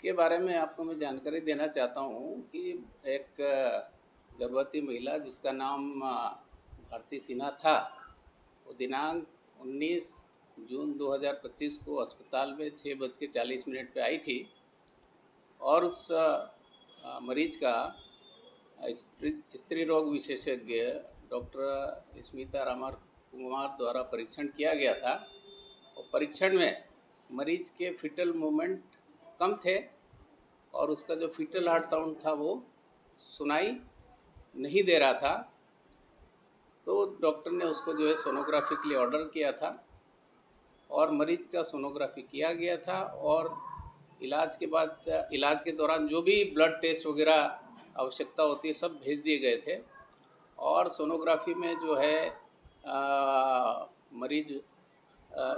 इसके बारे में आपको मैं जानकारी देना चाहता हूँ कि एक गर्भवती महिला जिसका नाम भारती सिन्हा था, वो दिनांक 19 जून 2025 को अस्पताल में 6:40 पे आई थी और उस मरीज का स्त्री रोग विशेषज्ञ डॉक्टर स्मिता रामर कुमार द्वारा परीक्षण किया गया था और परीक्षण में मरीज के फीटल मूवमेंट कम थे और उसका जो फीटल हार्ट साउंड था वो सुनाई नहीं दे रहा था। तो डॉक्टर ने उसको जो है सोनोग्राफी के लिए ऑर्डर किया था और मरीज का सोनोग्राफी किया गया था और इलाज के दौरान जो भी ब्लड टेस्ट वगैरह आवश्यकता होती है सब भेज दिए गए थे और सोनोग्राफी में जो है मरीज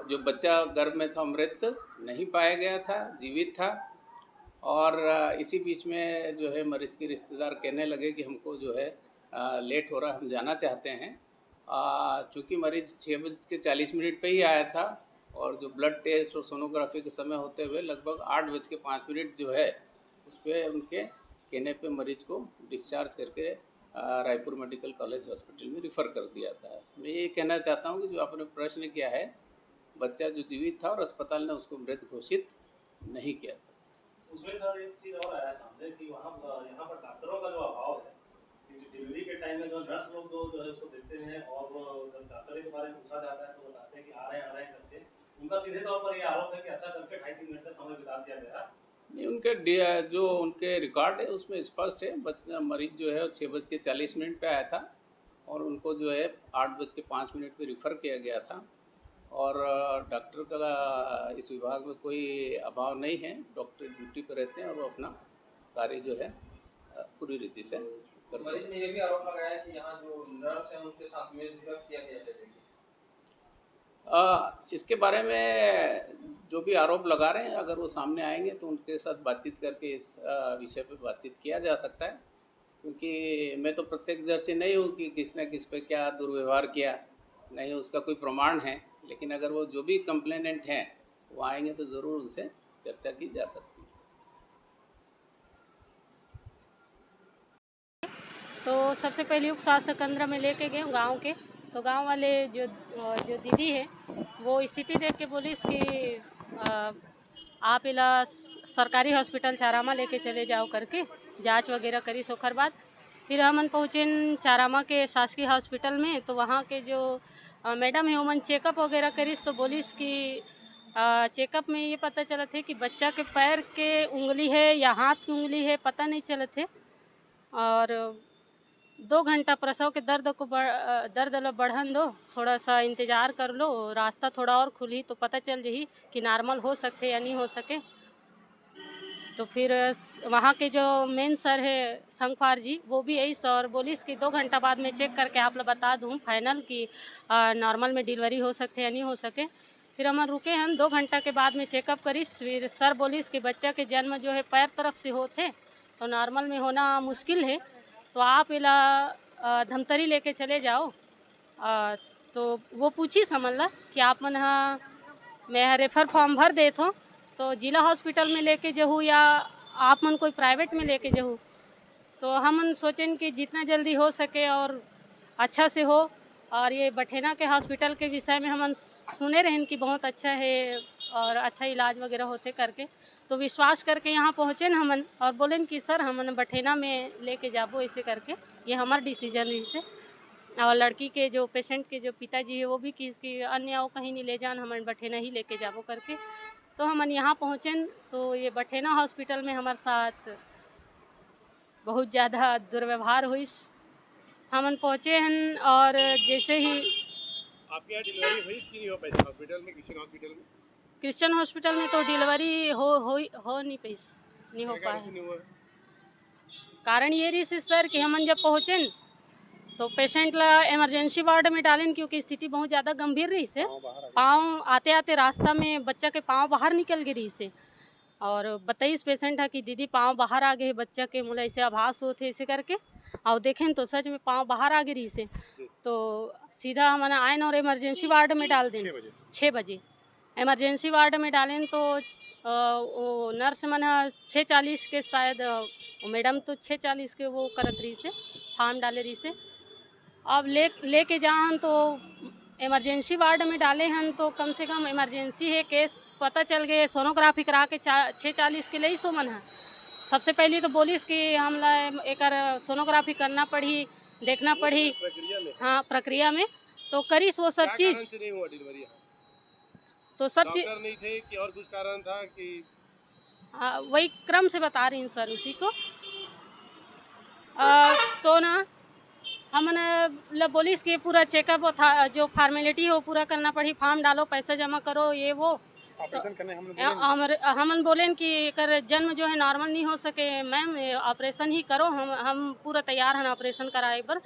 जो बच्चा गर्भ में था मृत नहीं पाया गया था, जीवित था। और इसी बीच में जो है मरीज के रिश्तेदार कहने लगे कि हमको जो है लेट हो रहा, हम जाना चाहते हैं। चूँकि मरीज 6:40 पे ही आया था और जो ब्लड टेस्ट और सोनोग्राफी के समय होते हुए लगभग 8:05 जो है उस पर उनके कहने पे मरीज को डिस्चार्ज करके रायपुर मेडिकल कॉलेज हॉस्पिटल में रिफ़र कर दिया था। मैं ये कहना चाहता हूँ कि जो आपने प्रश्न किया है, बच्चा जो जीवित था और अस्पताल ने उसको मृत घोषित नहीं किया था। उसमें सर एक चीज़ और आया सामने कि वहाँ यहाँ पर डॉक्टरों का जो अभाव है, डिलीवरी के टाइम में जो नर्स लोग जो है उसको देखते हैं और वो जब डॉक्टर के बारे में पूछा जाता है तो बताते हैं कि आ रहे हैं करके। उनका सीधे तौर पर ये आरोप है कि ऐसा करके 2.5-3 मिनट का समय बिता दिया गया। नहीं, उनके रिकॉर्ड है उसमें स्पष्ट है। मरीज जो है 6:40 पे आया था और उनको जो है 8:05 पे रिफ़र किया गया था और डॉक्टर का इस विभाग में कोई अभाव नहीं है। डॉक्टर ड्यूटी पर रहते हैं और वो अपना कार्य जो है पूरी रीति से करते हैं। मरीज ने ये भी आरोप लगाया कि यहाँ जो नर्स हैं उनके साथ मिसबिहेव किया गया है। इसके बारे में जो भी आरोप लगा रहे हैं अगर वो सामने आएंगे तो उनके साथ बातचीत करके इस विषय पे बातचीत किया जा सकता है, क्योंकि मैं तो प्रत्यक्षदर्शी नहीं हूँ कि किसने किस पे क्या दुर्व्यवहार किया, नहीं उसका कोई प्रमाण है। लेकिन अगर वो जो भी कंप्लेनेंट हैं वो आएंगे तो ज़रूर उनसे चर्चा की जा सकती है। तो सबसे पहले उप स्वास्थ्य केंद्र में लेके गए गांव के, तो गांव वाले जो दीदी है वो स्थिति देख के बोली कि आप इला सरकारी हॉस्पिटल चारामा लेके चले जाओ करके जांच वगैरह करी। सोखर बाद फिर हमन पहुँचे चारामा के शासकीय हॉस्पिटल में, तो वहाँ के जो मैडम है उमन चेकअप वगैरह करीस तो बोलिस कि चेकअप में ये पता चला थे कि बच्चा के पैर के उंगली है या हाथ की उंगली है पता नहीं चले थे और 2 घंटा प्रसव के दर्द लो बढ़न दो, थोड़ा सा इंतज़ार कर लो, रास्ता थोड़ा और खुली तो पता चल जही कि नॉर्मल हो सकते या नहीं हो सके। तो फिर वहाँ के जो मेन सर है संगफार जी वो भी यही सर बोलिस कि 2 घंटा बाद में चेक करके आप लोग बता दूँ फाइनल कि नॉर्मल में डिलीवरी हो सकते या नहीं हो सके। फिर हम रुके हैं 2 घंटा के बाद में चेकअप करी। फिर सर बोलिस कि बच्चा के जन्म जो है पैर तरफ से होते तो नॉर्मल में होना मुश्किल है, तो आप इला धमतरी लेके चले जाओ। तो वो पूछी समझला कि आप मन हाँ मैं रेफ़र फॉर्म भर देत हो तो जिला हॉस्पिटल में लेके जाऊँ या आप मन कोई प्राइवेट में लेके जाऊँ। तो हम सोचें कि जितना जल्दी हो सके और अच्छा से हो। और ये बठेना के हॉस्पिटल के विषय में हम सुने रहें कि बहुत अच्छा है और अच्छा इलाज वगैरह होते करके, तो विश्वास करके यहाँ पहुँचे न हमन और बोलें कि सर हमन बठेना में लेके जाबो ऐसे करके, ये हमारा डिसीजन है इसे। और लड़की के जो पेशेंट के जो पिताजी है वो भी कि इसकी अन्य वो कहीं नहीं ले जान, हमन बठेना ही लेके जाबो करके। तो हमन यहाँ पहुँचे तो ये बठेना हॉस्पिटल में हमारे साथ बहुत ज़्यादा दुर्व्यवहार हुई। हमन पहुँचे हैं और जैसे ही आपके यहाँ डिलीवरी हुई कि नहीं हो पाई हॉस्पिटल में, क्रिश्चियन हॉस्पिटल में तो डिलीवरी हो नहीं पाई, नहीं हो पाए। कारण ये रही से सर कि हमन जब पहुँचे तो पेशेंट ला इमरजेंसी वार्ड में डालें क्योंकि स्थिति बहुत ज़्यादा गंभीर रही से। पाँव आते आते रास्ता में बच्चा के पाँव बाहर निकल गए रही से और बताइस पेशेंट है कि दीदी पाँव बाहर आ गए बच्चा के, मुला ऐसे आभास होते ऐसे करके और देखें तो सच में पाँव बाहर आ गए रही से। तो सीधा हमने आयन और इमरजेंसी वार्ड में डाल दें 6 बजे इमरजेंसी वार्ड में डालें तो वो नर्स मन 6:40 के शायद मैडम तो 6:40 के वो करत रही से फार्म डाले रही से। अब लेके जाहन तो इमरजेंसी वार्ड में डाले हन तो कम से कम इमरजेंसी है केस पता चल गए सोनोग्राफी करा के 6:40 के लिए सो मन है। सबसे पहले तो बोलिस कि हमला एक सोनोग्राफी करना पड़ी देखना पड़ी प्रक्रिया में। हाँ प्रक्रिया में तो करीस वो सब चीज़ नहीं हुआ डिलीवरी? तो सब चीज डॉक्टर नहीं थे कि और कुछ कारण था कि? वही क्रम से बता रही हूँ सर उसी को। तो ना हमने पुलिस के पूरा चेकअप था जो फॉर्मेलिटी है वो पूरा करना पड़ी, फॉर्म डालो पैसा जमा करो ये वो। ऑपरेशन करने हमन बोलें कि कर जन्म जो है नॉर्मल नहीं हो सके मैम ऑपरेशन ही करो, हम पूरा तैयार हैं ऑपरेशन कराए पर।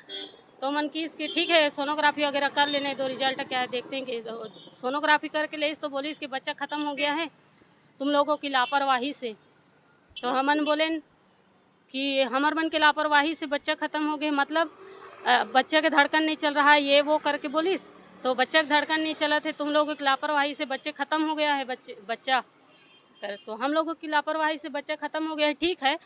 तो मन की इसकी ठीक है सोनोग्राफी वगैरह कर लेने दो, रिजल्ट क्या है देखते हैं कि सोनोग्राफी करके ले तो बोली इसके बच्चा ख़त्म हो गया है तुम लोगों की लापरवाही से। तो हमन बोले कि हमर मन के लापरवाही से बच्चा ख़त्म हो गया, मतलब बच्चा के धड़कन नहीं चल रहा है ये वो करके बोलिस। तो बच्चा के धड़कन नहीं चला थे तुम लोगों की लापरवाही से बच्चे ख़त्म हो गया है बच्चा कर। तो हम लोगों की लापरवाही से बच्चा ख़त्म हो गया है, ठीक है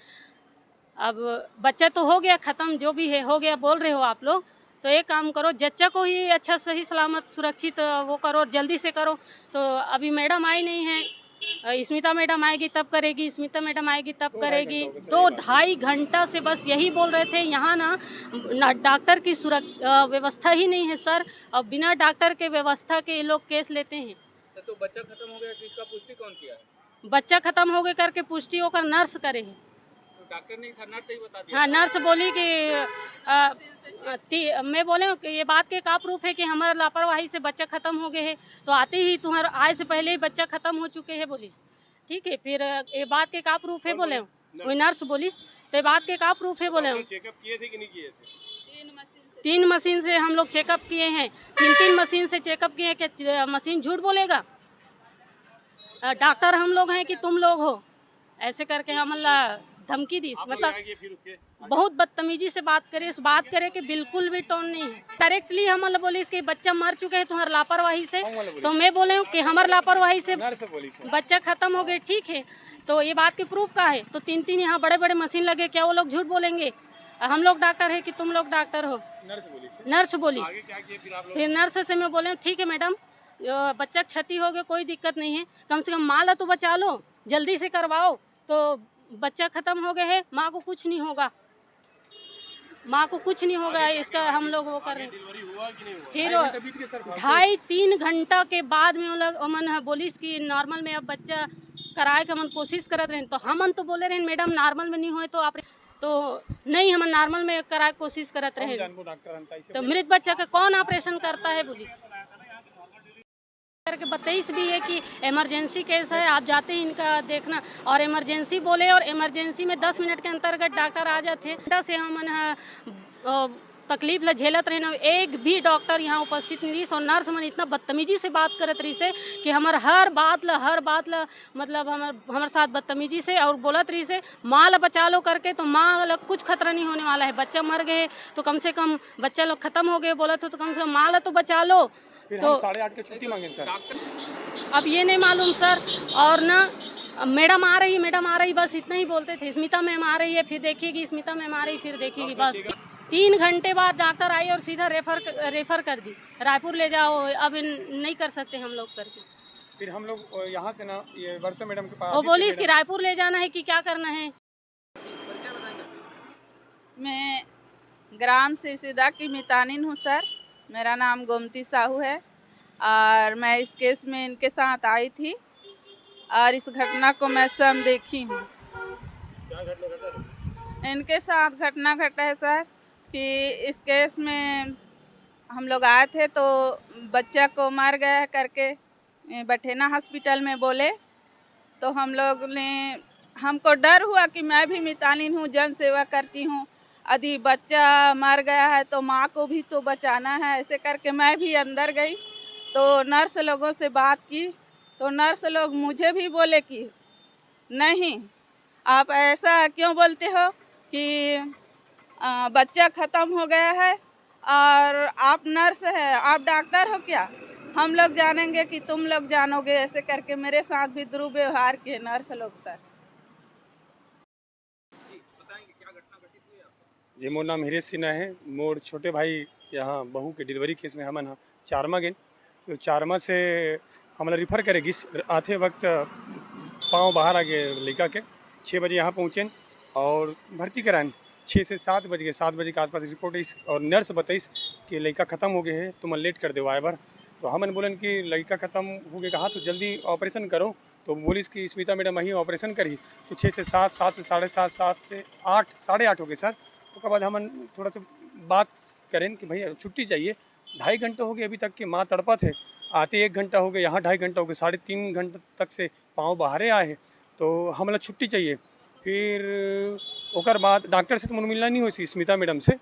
अब बच्चा तो हो गया ख़त्म, जो भी है हो गया बोल रहे हो आप लोग, तो एक काम करो जच्चा को ही अच्छा सही सलामत सुरक्षित वो करो जल्दी से करो। तो अभी मैडम आई नहीं है, स्मिता मैडम आएगी तब करेगी, स्मिता मैडम आएगी तब करेगी। 2-2.5 घंटा से बस यही बोल रहे थे यहाँ ना डॉक्टर की व्यवस्था ही नहीं है सर, और बिना डॉक्टर के व्यवस्था के ये लोग केस लेते हैं। तो बच्चा खत्म हो गया कि इसका पुष्टि कौन किया है? बच्चा खत्म हो गया करके पुष्टि होकर नर्स करे है। डॉक्टर नहीं था, नर्स ही बता दिया। हाँ नर्स बोली कि मैं बोले कि ये बात के का प्रूफ है कि हमारा लापरवाही से बच्चा ख़त्म हो गए है, तो आते ही तुम्हारा आए से पहले ही बच्चा ख़त्म हो चुके हैं बोलिस। ठीक है फिर ये बात के का प्रूफ है बोले वही नर्स बोलिस, तो ये बात के का प्रूफ है बोले। चेकअप किए थे कि नहीं किए थे? 3 मशीन से हम लोग चेकअप किए हैं, 3 मशीन से चेकअप किए हैं। क्या मशीन झूठ बोलेगा? डॉक्टर हम लोग हैं कि तुम लोग हो, ऐसे करके हमला धमकी दी। मतलब बहुत बदतमीजी से बात करे, इस बात करे कि बिल्कुल भी टोन नहीं है। डायरेक्टली हम बोले इसके बच्चा मर चुके हैं तुम्हारे लापरवाही से, तो मैं बोले कि हमारे लापरवाही से बच्चा खत्म हो गए, ठीक है तो ये बात के प्रूफ का है। तो 3 यहाँ बड़े बड़े मशीन लगे, क्या वो लोग झूठ बोलेंगे? हम लोग डॉक्टर है कि तुम लोग डॉक्टर हो? नर्स बोली। फिर नर्स से मैं बोले ठीक है मैडम बच्चा क्षति हो गया कोई दिक्कत नहीं है, कम से कम माला तो बचा लो, जल्दी से करवाओ। तो बच्चा ख़त्म हो गया है, माँ को कुछ नहीं होगा, माँ को कुछ नहीं होगा, इसका हम लोग वो कर रहे हैं। फिर 2.5-3 घंटा के बाद में वो लोग मन बोलिस कि नॉर्मल में अब बच्चा कराए के हम कोशिश करते रहे। तो हमन तो बोले रहे मैडम नॉर्मल में नहीं हुए तो आप तो नहीं हम नॉर्मल में कराए कोशिश करते रहे। तो मृत बच्चा का कौन ऑपरेशन करता है पुलिस करके 22 भी है कि इमरजेंसी केस है, आप जाते हैं इनका देखना। और इमरजेंसी बोले और इमरजेंसी में 10 मिनट के अंतर्गत डॉक्टर आ जाते। से हम तकलीफ ला झेलत रहे, एक भी डॉक्टर यहाँ उपस्थित नहीं रही। और नर्स मन इतना बदतमीजी से बात करत रही से कि हमार हर बात ला मतलब हमारे साथ बदतमीजी से और बोलत रही से माँ ला बचा लो करके। तो माँ ला कुछ खतरा नहीं होने वाला है, बच्चा मर गए तो कम से कम बच्चा लोग ख़त्म हो गए बोला तो कम से कम माँ ला तो बचा लो। तो 8:30 की छुट्टी मांगे सर। अब ये नहीं मालूम सर। और ना मैडम आ रही बस इतना ही बोलते थे। स्मिता मैम आ रही है फिर देखिएगी, स्मिता मैम आ रही फिर देखिएगी। बस 3 घंटे बाद डॉक्टर आई और सीधा रेफर कर दी, रायपुर ले जाओ, अब नहीं कर सकते हम लोग करके। फिर हम लोग यहाँ से ना ये वर्षा मैडम के पास वो बोली इसकी रायपुर ले जाना है कि क्या करना है। मैं ग्राम सिरसिदा की मितानिन हूँ सर, मेरा नाम गोमती साहू है और मैं इस केस में इनके साथ आई थी और इस घटना को मैं स्वयं देखी हूँ। क्या घटना घटा? इनके साथ घटना घटा है सर कि इस केस में हम लोग आए थे तो बच्चा को मार गया है करके बठेना हॉस्पिटल में बोले। तो हम लोग ने हमको डर हुआ कि मैं भी मितानिन हूँ, जन सेवा करती हूँ, यदि बच्चा मर गया है तो माँ को भी तो बचाना है। ऐसे करके मैं भी अंदर गई तो नर्स लोगों से बात की तो नर्स लोग मुझे भी बोले कि नहीं आप ऐसा क्यों बोलते हो कि बच्चा ख़त्म हो गया है और आप नर्स हैं, आप डॉक्टर हो क्या? हम लोग जानेंगे कि तुम लोग जानोगे, ऐसे करके मेरे साथ भी दुर्व्यवहार किए नर्स लोग सर। जी मोर नाम हिरेश सिन्हा है। मोर छोटे भाई यहाँ बहू के डिलीवरी केस में हमन चारमा गए, तो चारमा से हमला रिफ़र करे गिस आते वक्त पाँव बाहर आ गए लड़का के। 6 बजे यहाँ पहुँचे और भर्ती कराएं। 6 से 7 बज गए। 7 बजे के आसपास रिपोर्ट इस और नर्स बताइस कि लड़का ख़त्म हो गए है, तुम लेट कर दो आए बार। तो हमन बोलन कि लड़का ख़त्म हो गया, कहा तो जल्दी ऑपरेशन करो। तो बोलिस कि स्मिता मैडम वहीं ऑपरेशन करी। तो 6 से 7, 7 से 7:30, 7 से 8, 8:30 हो गए सर। उसके बाद हमन थोड़ा सा बात करें कि भैया छुट्टी चाहिए, 2.5 घंटे हो गए अभी तक कि माँ तड़पत है। आते 1 घंटा हो गया, यहाँ 2.5 घंटा हो गया, 3.5 घंटे तक से पाँव बाहरे आए हैं, तो हमला छुट्टी चाहिए। फिर ओकर बाद डॉक्टर से तो मुझे मिलना नहीं हुई स्मिता मैडम से।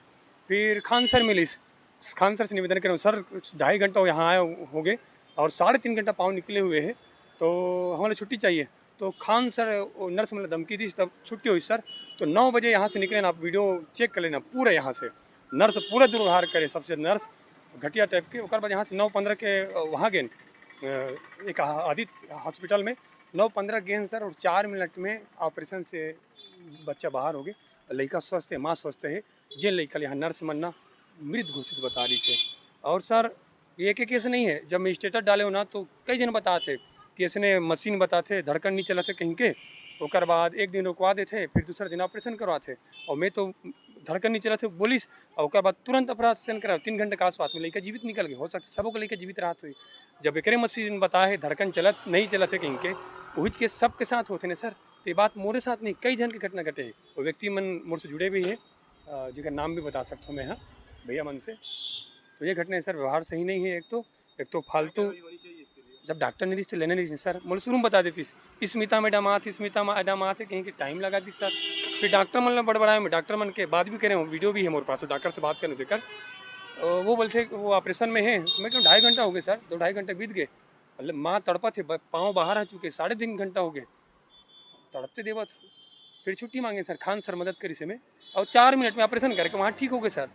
फिर खान सर मिलिस, खान सर से निवेदन करें सर 2.5 घंटा यहाँ आए हो गए और 3.5 घंटा पाँव निकले हुए हैं, तो हमारे छुट्टी चाहिए। तो खान सर नर्स मतलब धमकी दी, तब छुट्टी हुई सर। तो 9 बजे यहाँ से निकले ना, आप वीडियो चेक कर लेना पूरे यहाँ से नर्स पूरा दुर्व्यवहार करे, सबसे नर्स घटिया टाइप के। ओकर बाद यहाँ से 9:15 के वहाँ गए एक आदित्य हॉस्पिटल में, 9:15 गए सर और 4 मिनट में ऑपरेशन से बच्चा बाहर हो गए। लड़का स्वस्थ है, माँ स्वस्थ है। जे लड़का यहाँ नर्स मनना मृत घोषित बता रही से। और सर एक केस नहीं है, जब मैं स्टेटस डाले हो ना तो कई जन बताते कि इसने मशीन बताते धड़कन नहीं चला थे कहीं के। ओकर बाद एक दिन रुकवा देते, फिर दूसरा दिन ऑपरेशन करवाते और मैं तो धड़कन नहीं चला थे बोलिस। और ओकर बाद तुरंत ऑपरेशन करा 3 घंटे के आसपास में लड़का जीवित निकल गए। हो सकता सबों को लड़का जीवित रहा हुई। जब एक मशीन बताए धड़कन चलत नहीं चला थे कहीं के, वही के सबके साथ होते ना सर। तो ये बात मोरे साथ नहीं, कई जन की घटना घटे है। वो व्यक्ति मन मोर से जुड़े भी है, जिनका नाम भी बता सकता हूँ मैं यहाँ भैया मन से। तो ये घटना है सर, व्यवहार सही नहीं है। एक तो फालतू, जब डॉक्टर ने रिश्ते लेने नहीं सर, मुझे शुरू में बता देती स्मिता मैडम आती, स्मिता मैडम आते, कहीं के टाइम लगा दी सर। फिर डॉक्टर मन ने बड़बड़ाया, मैं डॉक्टर मन के बात भी करें, वीडियो भी है मेरे पास, डॉक्टर से बात करने देकर वो बोलते वो ऑपरेशन में है। मैं क्यों 2.5 घंटा हो गए सर, 2-2.5 घंटे बीत गए। मतलब माँ तड़पा थे, पाँव बाहर आ चुके, 3.5 घंटा हो गए तड़पते देवत। फिर छुट्टी मांगे सर, खान सर मदद करी से में, और 4 मिनट में ऑपरेशन करके वहाँ ठीक हो गए सर।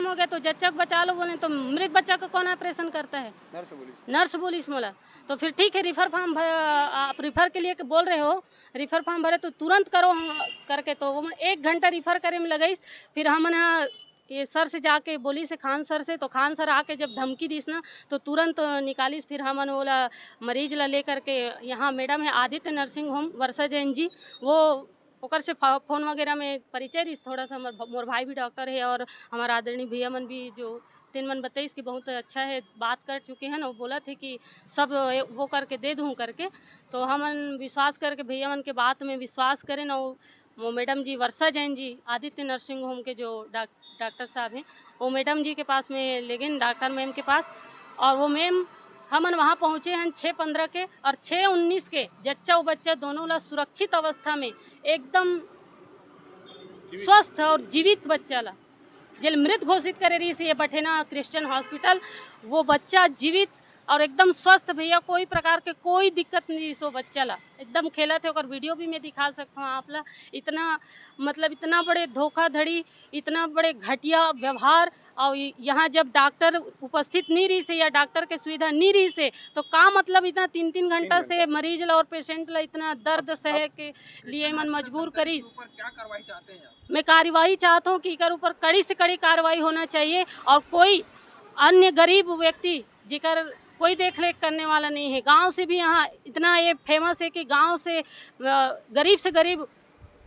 हो गया तो जच्चा को बचा लो बोले, तो मृत बच्चा का कौन ऑपरेशन करता है? नर्स बोली मोला। तो फिर ठीक है, रिफ़र फॉर्म आप रिफ़र के लिए बोल रहे हो, रिफ़र फॉर्म भरे तो तुरंत करो करके। तो वो 1 घंटा रिफ़र करे में लगाई। फिर हमने ये सर से जाके बोली से, खान सर से, तो खान सर आके जब धमकी दीस ना तो तुरंत निकालीस। फिर हमन बोला मरीज ला ले करके, यहाँ मैडम है आदित्य नर्सिंग होम वर्षा जैन जी, वो ओकर से फ़ोन वगैरह में परिचय रही थोड़ा सा। मोर भाई भी डॉक्टर है और हमारा आदरणीय भैया मन भी जो 3 मन बताइस कि बहुत अच्छा है, बात कर चुके हैं ना। वो बोला थे कि सब वो करके दे दूँ करके। तो हमन विश्वास करके भैया मन के बात में विश्वास करें ना। वो मैडम जी वर्षा जैन जी आदित्य नर्सिंग होम के जो डॉक्टर साहब हैं, वो मैडम जी के पास में ले गए, डॉक्टर मैम के पास। और वो मैम हमन वहाँ पहुँचे हैं 6:15 के और 6:19 के जच्चा और बच्चा दोनों ला सुरक्षित अवस्था में एकदम स्वस्थ और जीवित बच्चा ला जेल मृत घोषित करे रही से ये बठेना क्रिश्चियन हॉस्पिटल। वो बच्चा जीवित और एकदम स्वस्थ भैया, कोई प्रकार के कोई दिक्कत नहीं सो बच्चा ला एकदम खेला थे। और वीडियो भी मैं दिखा सकता हूँ आप ला। इतना मतलब इतना बड़े धोखाधड़ी, इतना बड़े घटिया व्यवहार। और यहाँ जब डॉक्टर उपस्थित नहीं रही से या डॉक्टर के सुविधा नहीं रही से, तो का मतलब इतना 3-3 घंटा से मरीज ला और पेशेंट ला इतना दर्द सहे के लिए मन मजबूर करीस। क्या कार्रवाई चाहते हैं? मैं कार्रवाई चाहता हूँ कि इकर ऊपर कड़ी से कड़ी कार्रवाई होना चाहिए। और कोई अन्य गरीब व्यक्ति जिकर कोई देख रेख करने वाला नहीं है, गांव से भी यहाँ इतना ये फेमस है कि गांव से गरीब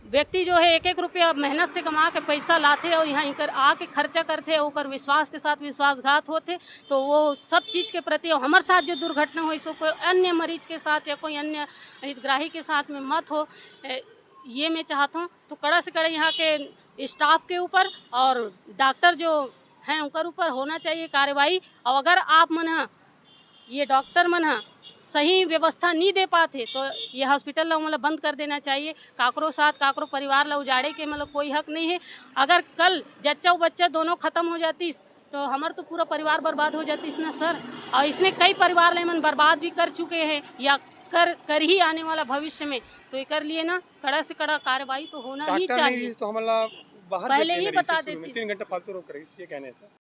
व्यक्ति जो है 1-1 रुपया मेहनत से कमा के पैसा लाते और यहाँ इकर आके खर्चा करते और विश्वास के साथ विश्वासघात होते। तो वो सब चीज़ के प्रति हमारे साथ जो दुर्घटना हुई सो कोई अन्य मरीज के साथ या कोई अन्य हितग्राही के साथ में मत हो, ये मैं चाहता हूँ। तो कड़ा से कड़ा यहाँ के स्टाफ के ऊपर और डॉक्टर जो हैं उनके ऊपर होना चाहिए कार्रवाई। और अगर आप मन ये डॉक्टर मन सही व्यवस्था नहीं दे पाते तो ये हॉस्पिटल ला मतलब बंद कर देना चाहिए। काकरो साथ काकरो परिवार ला उजाड़े के मतलब कोई हक नहीं है। अगर कल जच्चा और बच्चा दोनों ख़त्म हो जातीस तो हमारा तो पूरा परिवार बर्बाद हो जातीस ना सर। और इसने कई परिवार ले मन बर्बाद भी कर चुके हैं या कर ही आने वाला भविष्य में। तो ये कर लिए ना कड़ा से कड़ा कार्रवाई तो होना ही चाहिए। तो हमला बाहर पहले ही बता देती। 3 घंटे फालतू रोक रही है, ये कहने से